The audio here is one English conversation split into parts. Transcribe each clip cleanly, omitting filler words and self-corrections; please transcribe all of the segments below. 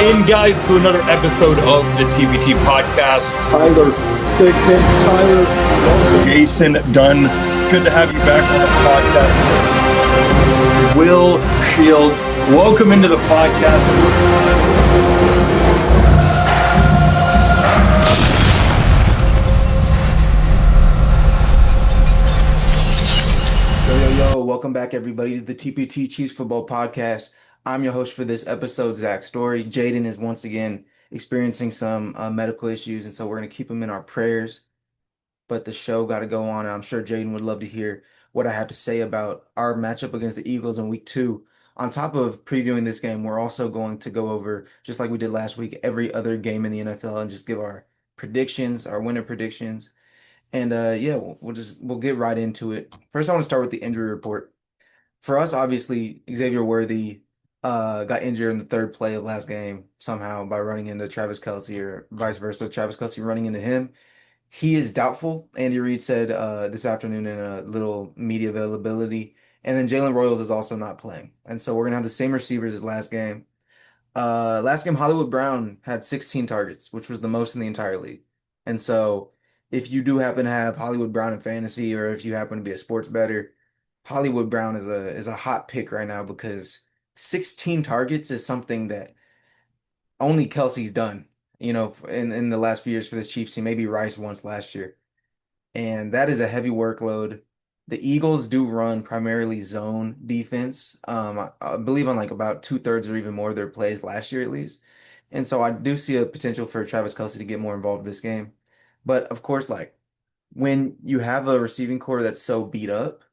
in, guys, to another episode of the TBT podcast. Tyler Thigpen, Tyler. Jason Dunn, good to have you back on the podcast. Will Shields, welcome into the podcast. Yo, welcome back everybody to the TPT Chiefs Football Podcast. I'm your host for this episode, Zach Story. Jaden is once again experiencing some medical issues, and so we're going to keep him in our prayers. But the show got to go on, and I'm sure Jaden would love to hear what I have to say about our matchup against the Eagles in week 2. On top of previewing this game, we're also going to go over, just like we did last week, every other game in the NFL and just give our predictions, our winner predictions. And yeah, we'll get right into it. First, I want to start with the injury report. For us, obviously, Xavier Worthy got injured in the third play of last game somehow by running into Travis Kelce or vice versa. Travis Kelce running into him. He is doubtful. Andy Reid said this afternoon in a little media availability. And then Jalen Royals is also not playing. And so we're going to have the same receivers as last game. Last game, Hollywood Brown had 16 targets, which was the most in the entire league. And so if you do happen to have Hollywood Brown in fantasy, or if you happen to be a sports bettor, Hollywood Brown is a hot pick right now because 16 targets is something that only Kelsey's done, in the last few years for this Chiefs team, maybe Rice once last year. And that is a heavy workload. The Eagles do run primarily zone defense. I believe on like about 2/3 or even more of their plays last year at least. And so I do see a potential for Travis Kelce to get more involved this game. But of course, like when you have a receiving core that's so beat up,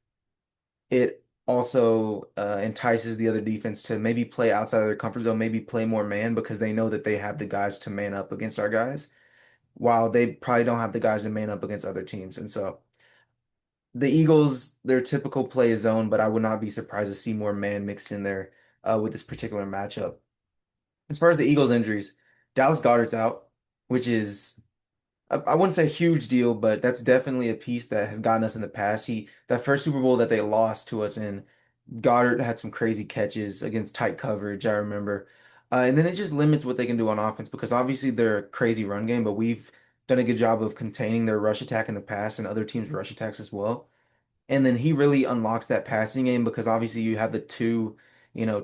it also entices the other defense to maybe play outside of their comfort zone, maybe play more man because they know that they have the guys to man up against our guys, while they probably don't have the guys to man up against other teams. And so the Eagles, their typical play is zone, but I would not be surprised to see more man mixed in there with this particular matchup. As far as the Eagles' injuries, Dallas Goedert's out, which is I wouldn't say a huge deal, but that's definitely a piece that has gotten us in the past. That first Super Bowl that they lost to us in, Goddard had some crazy catches against tight coverage, I remember. And then it just limits what they can do on offense because obviously they're a crazy run game, but we've done a good job of containing their rush attack in the past and other teams' rush attacks as well. And then he really unlocks that passing game because obviously you have the two,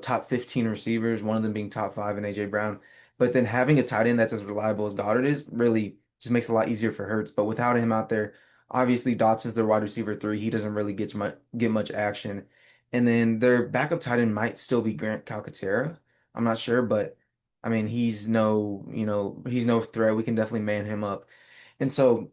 top 15 receivers, one of them being top 5 in AJ Brown. But then having a tight end that's as reliable as Goddard is really just makes it a lot easier for Hurts. But without him out there, obviously Dotson's their wide receiver 3. He doesn't really get much action. And then their backup tight end might still be Grant Calcaterra. I'm not sure, but I mean he's no threat. We can definitely man him up. And so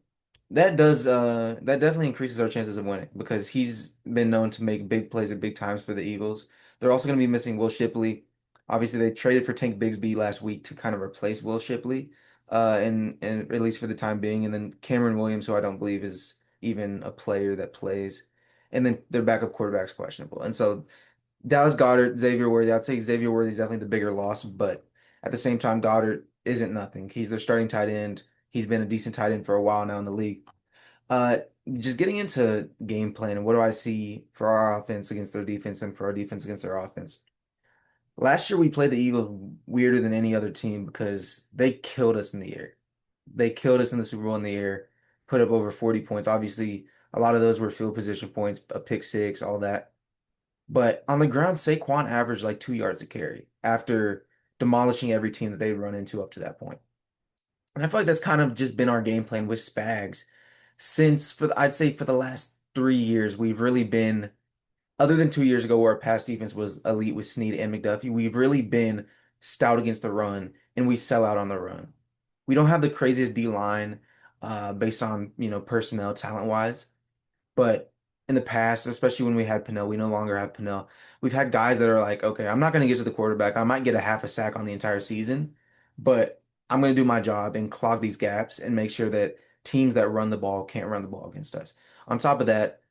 that definitely increases our chances of winning because he's been known to make big plays at big times for the Eagles. They're also going to be missing Will Shipley. Obviously, they traded for Tank Bigsby last week to kind of replace Will Shipley, and at least for the time being. And then Cameron Williams, who I don't believe is even a player that plays, and then their backup quarterback's questionable. And so Dallas Goedert, Xavier Worthy. I'd say Xavier Worthy is definitely the bigger loss, but at the same time, Goddard isn't nothing. He's their starting tight end. He's been a decent tight end for a while now in the league. Uh, just getting into game plan and what do I see for our offense against their defense and for our defense against their offense. Last year we played the Eagles weirder than any other team because they killed us in the air. They killed us in the Super Bowl in the air, put up over 40 points. Obviously, a lot of those were field position points, a pick six, all that. But on the ground, Saquon averaged like 2 yards a carry after demolishing every team that they'd run into up to that point. And I feel like that's kind of just been our game plan with Spags since I'd say for the last 3 years, we've really been, other than 2 years ago where our pass defense was elite with Snead and McDuffie, we've really been stout against the run and we sell out on the run. We don't have the craziest D line based on, personnel talent wise, but in the past, especially when we had Pennell, we no longer have Pennell. We've had guys that are like, okay, I'm not going to get to the quarterback. I might get a half a sack on the entire season, but I'm going to do my job and clog these gaps and make sure that teams that run the ball can't run the ball against us. On top of that,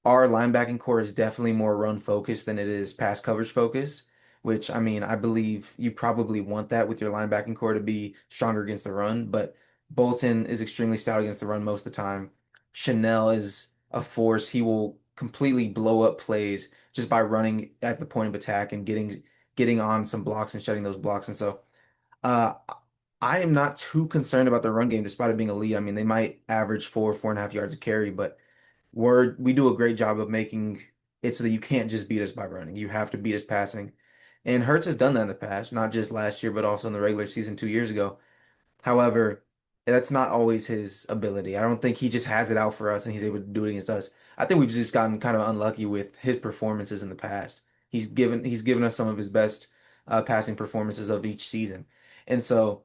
our linebacking core is definitely more run focused than it is pass coverage focused, which I mean, I believe you probably want that with your linebacking core to be stronger against the run, but Bolton is extremely stout against the run most of the time. Chanel is a force. He will completely blow up plays just by running at the point of attack and getting on some blocks and shutting those blocks. And so Uh, I am not too concerned about the run game, despite it being elite. I mean, they might average 4.5 yards a carry, but we do a great job of making it so that you can't just beat us by running. You have to beat us passing. And Hurts has done that in the past, not just last year, but also in the regular season 2 years ago. However, that's not always his ability. I don't think he just has it out for us and he's able to do it against us. I think we've just gotten kind of unlucky with his performances in the past. He's given us some of his best passing performances of each season. And so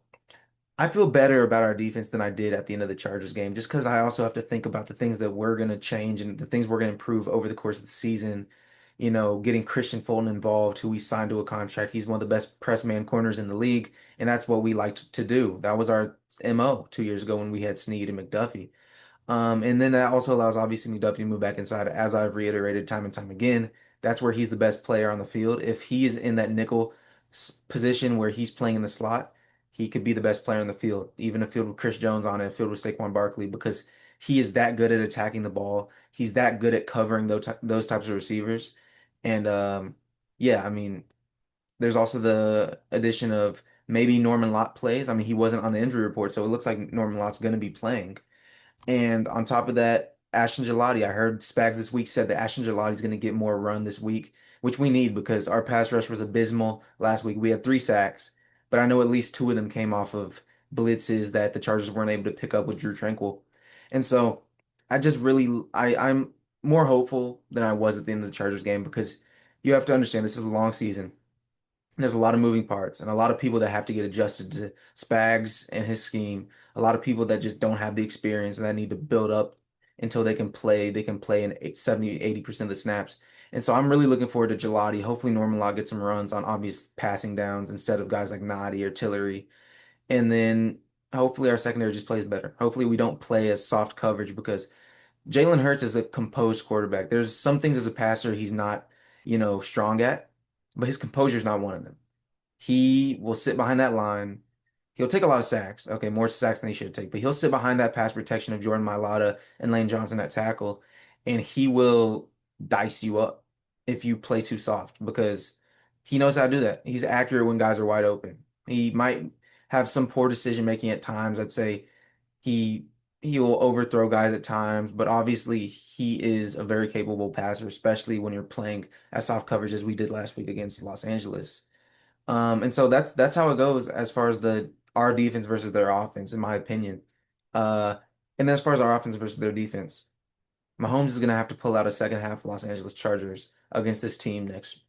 I feel better about our defense than I did at the end of the Chargers game, just because I also have to think about the things that we're going to change and the things we're going to improve over the course of the season. Getting Christian Fulton involved, who we signed to a contract. He's one of the best press man corners in the league, and that's what we liked to do. That was our MO 2 years ago when we had Snead and McDuffie. And then that also allows obviously McDuffie to move back inside, as I've reiterated time and time again. That's where he's the best player on the field. If he is in that nickel position where he's playing in the slot, he could be the best player on the field, even a field with Chris Jones on it, a field with Saquon Barkley, because he is that good at attacking the ball. He's that good at covering those types of receivers. And yeah, I mean, there's also the addition of maybe Norman Lott plays. I mean, he wasn't on the injury report, so it looks like Norman Lott's going to be playing. And on top of that, Ashton Gelati, I heard Spags this week said that Ashton Gelati is going to get more run this week, which we need because our pass rush was abysmal last week. We had 3 sacks, but I know at least 2 of them came off of blitzes that the Chargers weren't able to pick up with Drew Tranquil. And so I'm more hopeful than I was at the end of the Chargers game because you have to understand this is a long season. There's a lot of moving parts and a lot of people that have to get adjusted to Spags and his scheme. A lot of people that just don't have the experience and that need to build up until they can play. They can play in 70, 80% of the snaps. And so I'm really looking forward to Gelati. Hopefully Norman Law gets some runs on obvious passing downs instead of guys like Nadi or Tillery. And then hopefully our secondary just plays better. Hopefully we don't play as soft coverage because Jalen Hurts is a composed quarterback. There's some things as a passer he's not, strong at, but his composure is not one of them. He will sit behind that line. He'll take a lot of sacks. Okay, more sacks than he should take, but he'll sit behind that pass protection of Jordan Mailata and Lane Johnson at tackle, and he will dice you up if you play too soft because he knows how to do that. He's accurate when guys are wide open. He might have some poor decision making at times. I'd say he he will overthrow guys at times, but obviously he is a very capable passer, especially when you're playing as soft coverage as we did last week against Los Angeles. And so that's how it goes as far as the our defense versus their offense, in my opinion. Uh, and then as far as our offense versus their defense, Mahomes is gonna have to pull out a second half Los Angeles Chargers against this team next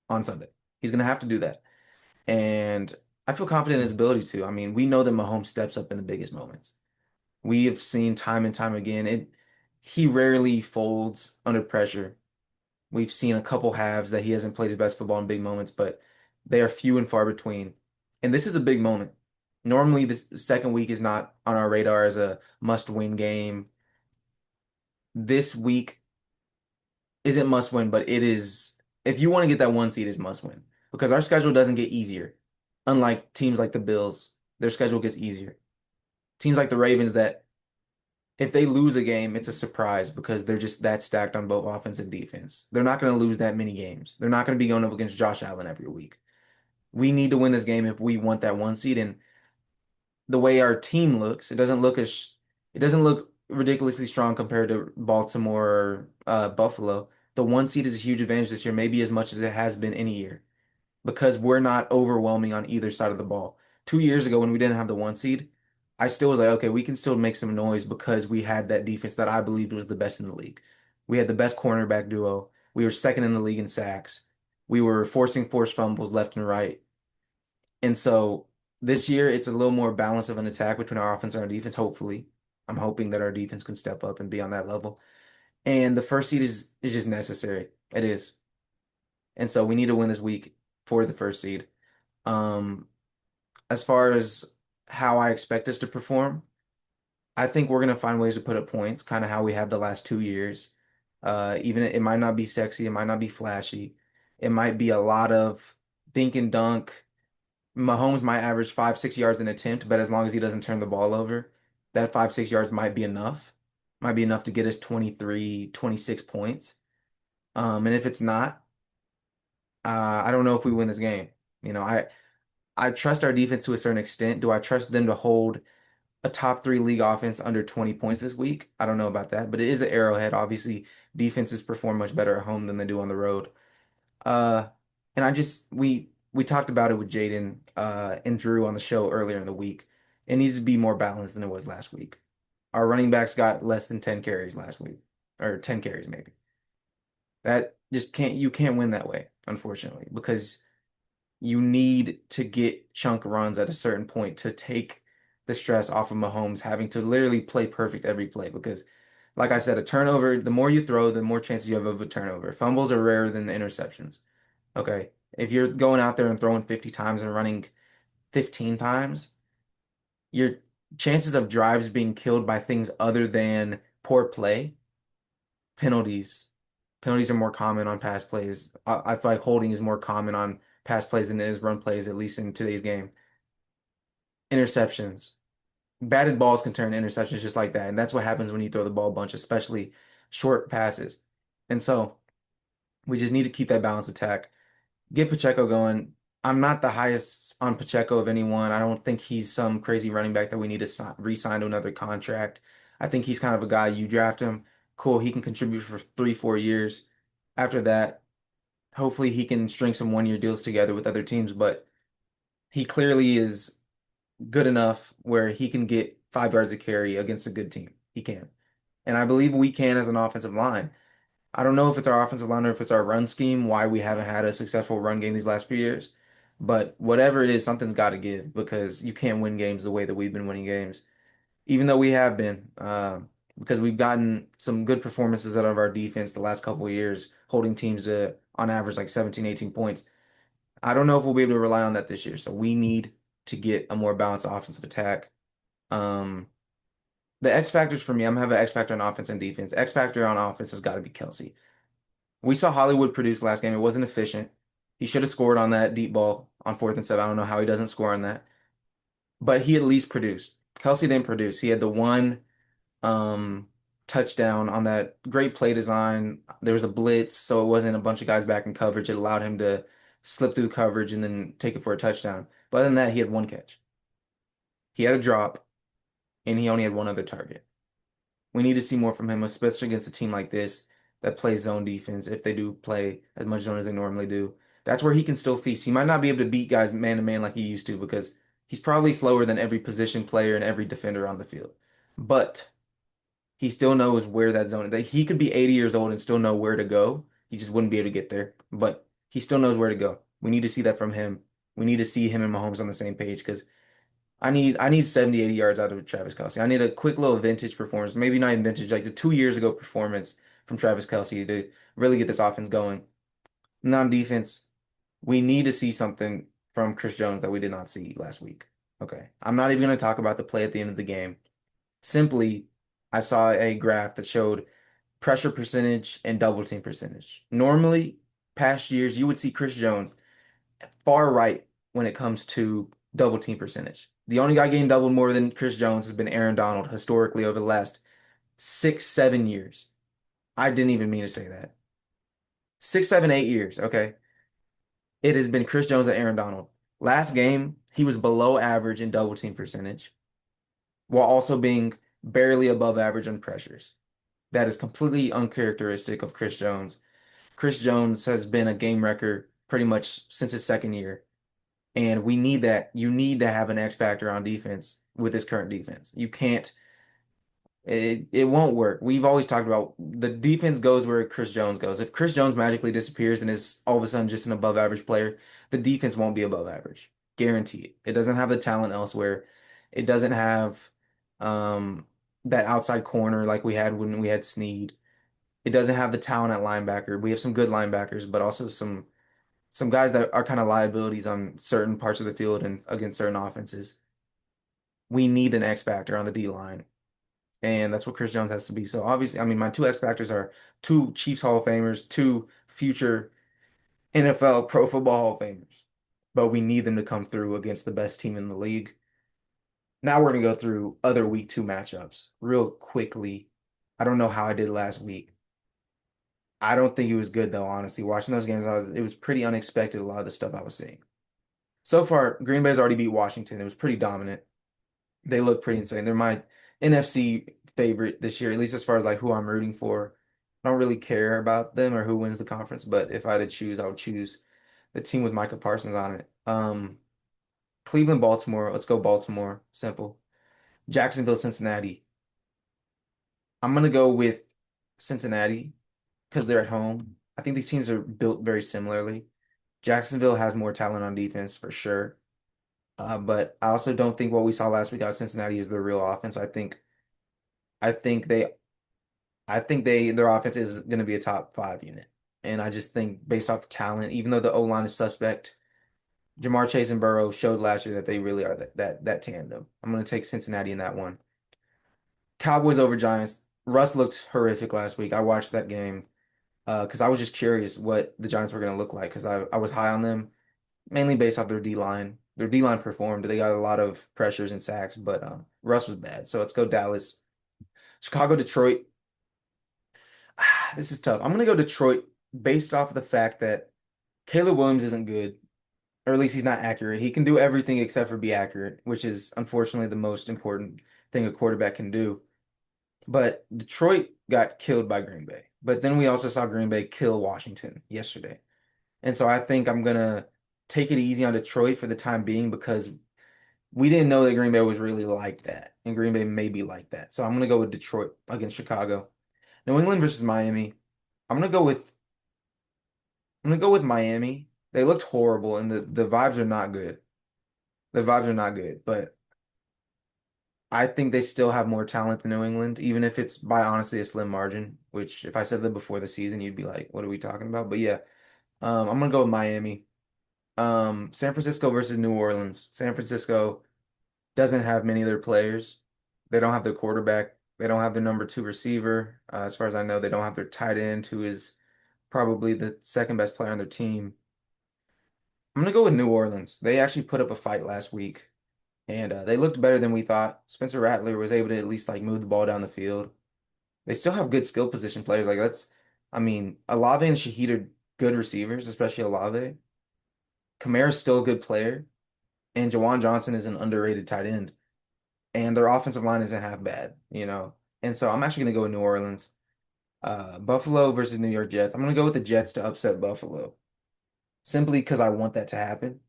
on Sunday. He's gonna have to do that. And I feel confident in his ability to. I mean, we know that Mahomes steps up in the biggest moments. We have seen time and time again. He rarely folds under pressure. We've seen a couple halves that he hasn't played his best football in big moments, but they are few and far between. And this is a big moment. Normally, this second week is not on our radar as a must-win game. This week isn't must-win, but it is. If you want to get that one seed, it's must-win because our schedule doesn't get easier. Unlike teams like the Bills, their schedule gets easier. Teams like the Ravens that if they lose a game, it's a surprise because they're just that stacked on both offense and defense. They're not going to lose that many games. They're not going to be going up against Josh Allen every week. We need to win this game if we want that one seed. And the way our team looks, it doesn't look ridiculously strong compared to Baltimore or Buffalo. The one seed is a huge advantage this year, maybe as much as it has been any year, because we're not overwhelming on either side of the ball. 2 years ago, when we didn't have the one seed, I still was like, okay, we can still make some noise because we had that defense that I believed was the best in the league. We had the best cornerback duo. We were second in the league in sacks. We were forcing forced fumbles left and right. And so this year, it's a little more balance of an attack between our offense and our defense, hopefully. I'm hoping that our defense can step up and be on that level. And the first seed is just necessary. It is. And so we need to win this week for the first seed. Um, as far as how I expect us to perform, I think we're gonna find ways to put up points, kind of how we have the last 2 years. Even it might not be sexy, it might not be flashy, it might be a lot of dink and dunk. Mahomes might average 5, 6 yards an attempt, but as long as he doesn't turn the ball over, that 5, 6 yards might be enough. Might be enough to get us 23, 26 points. And if it's not, I don't know if we win this game. You know, I trust our defense to a certain extent. Do I trust them to hold a top three league offense under 20 points this week? I don't know about that, but it is an Arrowhead. Obviously, defenses perform much better at home than they do on the road. Uh, and we talked about it with Jaden and Drew on the show earlier in the week. It needs to be more balanced than it was last week. Our running backs got less than 10 carries last week, or 10 carries maybe. That just you can't win that way, unfortunately, because you need to get chunk runs at a certain point to take the stress off of Mahomes having to literally play perfect every play. Because, like I said, a turnover, the more you throw, the more chances you have of a turnover. Fumbles are rarer than interceptions. Okay. If you're going out there and throwing 50 times and running 15 times, your chances of drives being killed by things other than poor play, penalties. Penalties are more common on pass plays. I feel like holding is more common on pass plays than it is run plays, at least in today's game. Interceptions. Batted balls can turn interceptions just like that. And that's what happens when you throw the ball a bunch, especially short passes. And so we just need to keep that balanced attack. Get Pacheco going. I'm not the highest on Pacheco of anyone. I don't think he's some crazy running back that we need to re-sign to another contract. I think he's kind of a guy you draft him. Cool, he can contribute for 3, 4 years. After that, hopefully he can string some 1 year deals together with other teams, but he clearly is good enough where he can get 5 yards of carry against a good team. He can. And I believe we can as an offensive line. I don't know if it's our offensive line or if it's our run scheme, why we haven't had a successful run game these last few years. But whatever it is, something's got to give because you can't win games the way that we've been winning games, even though we have been, because we've gotten some good performances out of our defense the last couple of years, holding teams to, on average, like 17, 18 points. I don't know if we'll be able to rely on that this year. So we need to get a more balanced offensive attack. Um, the X factors for me, I'm gonna have an X factor on offense and defense. X factor on offense has got to be Kelsey. We saw Hollywood produce last game. It wasn't efficient. He should have scored on that deep ball on 4th and 7. I don't know how he doesn't score on that, but he at least produced. Kelsey didn't produce. He had the one um, touchdown on that great play design. There was a blitz, so it wasn't a bunch of guys back in coverage. It allowed him to slip through coverage and then take it for a touchdown. But other than that, he had one catch. He had a drop, and he only had one other target. We need to see more from him, especially against a team like this that plays zone defense, if they do play as much zone as they normally do. That's where he can still feast. He might not be able to beat guys man to man like he used to because he's probably slower than every position player and every defender on the field. But he still knows where that zone is. He could be 80 years old and still know where to go. He just wouldn't be able to get there. But he still knows where to go. We need to see that from him. We need to see him and Mahomes on the same page because I need 70, 80 yards out of Travis Kelce. I need a quick little vintage performance, maybe not even vintage, like the 2 years ago performance from Travis Kelce to really get this offense going. And on defense, we need to see something from Chris Jones that we did not see last week. Okay. I'm not even going to talk about the play at the end of the game. Simply, I saw a graph that showed pressure percentage and double team percentage. Normally, past years, you would see Chris Jones far right when it comes to double team percentage. The only guy getting doubled more than Chris Jones has been Aaron Donald historically over the last 6, 7 years. I didn't even mean to say that. 6, 7, 8 years, okay? It has been Chris Jones and Aaron Donald. Last game, he was below average in double team percentage while also being barely above average on pressures. That is completely uncharacteristic of Chris Jones. Chris Jones has been a game wrecker pretty much since his second year. And we need that. You need to have an X factor on defense with this current defense. You can't, it won't work. We've always talked about the defense goes where Chris Jones goes. If Chris Jones magically disappears and is all of a sudden just an above average player, the defense won't be above average. Guaranteed. It doesn't have the talent elsewhere. It doesn't have that outside corner like we had when we had Snead. It doesn't have the talent at linebacker. We have some good linebackers, but also some guys that are kind of liabilities on certain parts of the field and against certain offenses. We need an X factor on the D line. And that's what Chris Jones has to be. So obviously, I mean, my two X factors are two Chiefs Hall of Famers, two future NFL Pro Football Hall of Famers. But we need them to come through against the best team in the league. Now we're going to go through other week 2 matchups real quickly. I don't know how I did last week. I don't think it was good though, honestly. Watching those games, it was pretty unexpected, a lot of the stuff I was seeing. So far, Green Bay's already beat Washington. It was pretty dominant. They look pretty insane. They're my NFC favorite this year, at least as far as like who I'm rooting for. I don't really care about them or who wins the conference, but if I had to choose, I would choose the team with Micah Parsons on it. Cleveland, Baltimore. Let's go Baltimore. Simple. Jacksonville, Cincinnati. I'm gonna go with Cincinnati because they're at home. I think these teams are built very similarly. Jacksonville has more talent on defense for sure. But I also don't think what we saw last week out of Cincinnati is their real offense. I think they I think their offense is going to be a top five unit. And I just think based off the talent, even though the O line is suspect, Jamar Chase and Burrow showed last year that they really are that tandem. I'm going to take Cincinnati in that one. Cowboys over Giants. Russ looked horrific last week. I watched that game because I was just curious what the Giants were going to look like because I was high on them mainly based off their D line. Their D line performed. They got a lot of pressures and sacks, but Russ was bad. So let's go Dallas. Chicago, Detroit. This is tough. I'm gonna go Detroit based off of the fact that Caleb Williams isn't good, or at least he's not accurate. He can do everything except for be accurate, which is unfortunately the most important thing a quarterback can do. But Detroit got killed by Green Bay. But then we also saw Green Bay kill Washington yesterday. And so I think I'm gonna take it easy on Detroit for the time being because we didn't know that Green Bay was really like that, and Green Bay may be like that. So I'm gonna go with Detroit against Chicago. New England versus Miami. I'm gonna go with I'm gonna go with Miami. They looked horrible, and the vibes are not good. The vibes are not good, but I think they still have more talent than New England, even if it's by honestly a slim margin. Which, if I said that before the season, you'd be like, "What are we talking about?" But yeah, I'm gonna go with Miami. San Francisco versus New Orleans. San Francisco doesn't have many of their players. They don't have their quarterback. They don't have their number two receiver. As far as I know, they don't have their tight end, who is probably the second best player on their team. I'm gonna go with New Orleans. They actually put up a fight last week, and they looked better than we thought. Spencer Rattler was able to at least like move the ball down the field. They still have good skill position players. Like I mean, Olave and Shaheed are good receivers, especially Olave. Kamara's still a good player, and Jawan Johnson is an underrated tight end. And their offensive line isn't half bad, you know. And so I'm actually gonna go with New Orleans. Buffalo versus New York Jets. I'm gonna go with the Jets to upset Buffalo, simply because I want that to happen.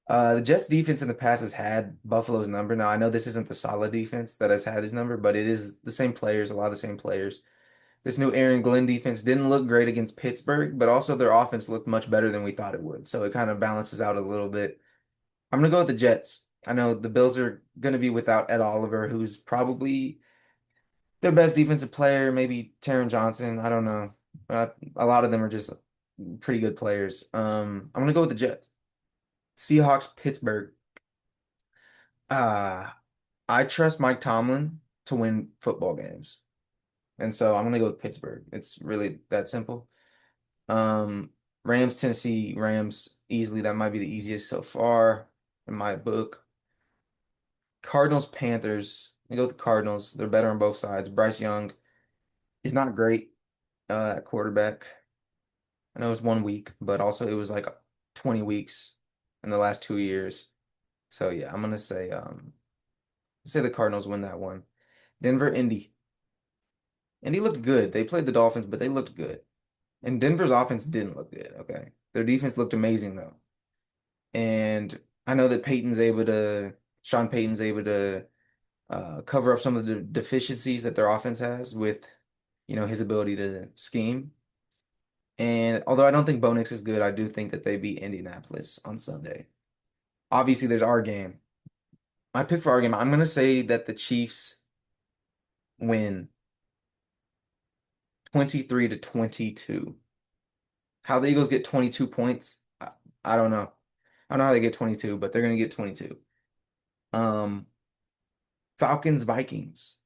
The Jets defense in the past has had Buffalo's number. Now I know this isn't the solid defense that has had his number, but it is the same players, a lot of the same players. This new Aaron Glenn defense didn't look great against Pittsburgh, but also their offense looked much better than we thought it would. So it kind of balances out a little bit. I'm gonna go with the Jets. I know the Bills are gonna be without Ed Oliver, who's probably their best defensive player, maybe Taron Johnson. I don't know. A lot of them are just pretty good players. I'm gonna go with the Jets. Seahawks, Pittsburgh. Uh, I trust Mike Tomlin to win football games. And so I'm gonna go with Pittsburgh. It's really that simple. Um, Rams, Tennessee, Rams easily. That might be the easiest so far in my book. Cardinals, Panthers. I go with the Cardinals. They're better on both sides. Bryce Young is not great at quarterback. I know it was 1 week, but also it was like 20 weeks in the last 2 years. So yeah, I'm gonna say the Cardinals win that one. Denver, Indy. Indy looked good. They played the Dolphins, but they looked good. And Denver's offense didn't look good, okay? Their defense looked amazing though. And I know that Sean Payton's able to cover up some of the deficiencies that their offense has with, his ability to scheme. And although I don't think Bo Nix is good, I do think that they beat Indianapolis on Sunday. Obviously, there's our game. My pick for our game, I'm going to say that the Chiefs win 23-22. How the Eagles get 22 points, I don't know. I don't know how they get 22, but they're going to get 22. Um, Falcons, Vikings.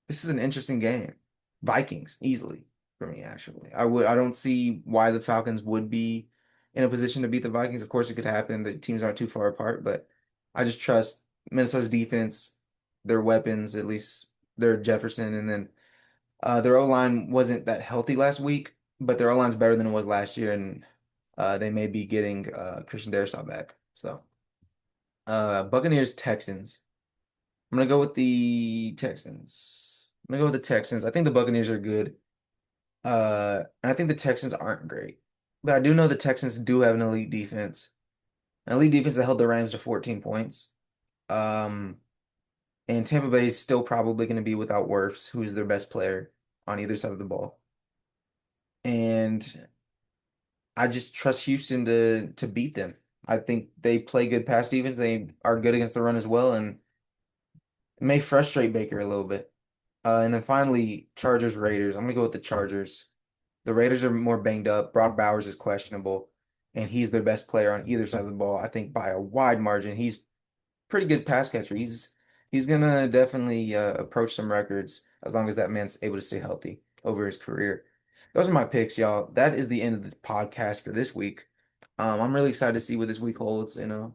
This is an interesting game. Vikings, easily for me, actually. I don't see why the Falcons would be in a position to beat the Vikings. Of course, it could happen. The teams aren't too far apart, but I just trust Minnesota's defense, their weapons, at least their Jefferson, and then their O-line wasn't that healthy last week, but their O-line's better than it was last year, and They may be getting Christian Darrisaw back. So Buccaneers Texans. I'm gonna go with the Texans. I'm gonna go with the Texans. I think the Buccaneers are good. And I think the Texans aren't great. But I do know the Texans do have an elite defense. An elite defense that held the Rams to 14 points. Um, and Tampa Bay is still probably going to be without Wirfs, who is their best player on either side of the ball. And I just trust Houston to beat them. I think they play good pass defense. They are good against the run as well, and it may frustrate Baker a little bit. And then finally, Chargers Raiders. I'm gonna go with the Chargers. The Raiders are more banged up. Brock Bowers is questionable, and he's their best player on either side of the ball. I think by a wide margin. He's pretty good pass catcher. He's gonna definitely approach some records as long as that man's able to stay healthy over his career. Those are my picks, y'all. That is the end of the podcast for this week. I'm really excited to see what this week holds. I don't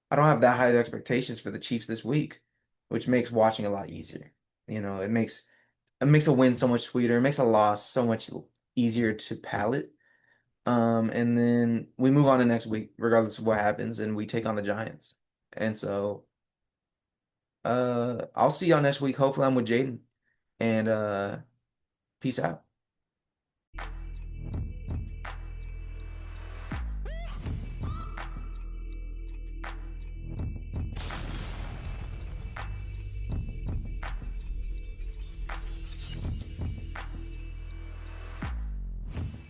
have that high of expectations for the Chiefs this week, which makes watching a lot easier. It makes a win so much sweeter. It makes a loss so much easier to palate. And then we move on to next week, regardless of what happens, and we take on the Giants. And so I'll see y'all next week. Hopefully I'm with Jaden. And peace out.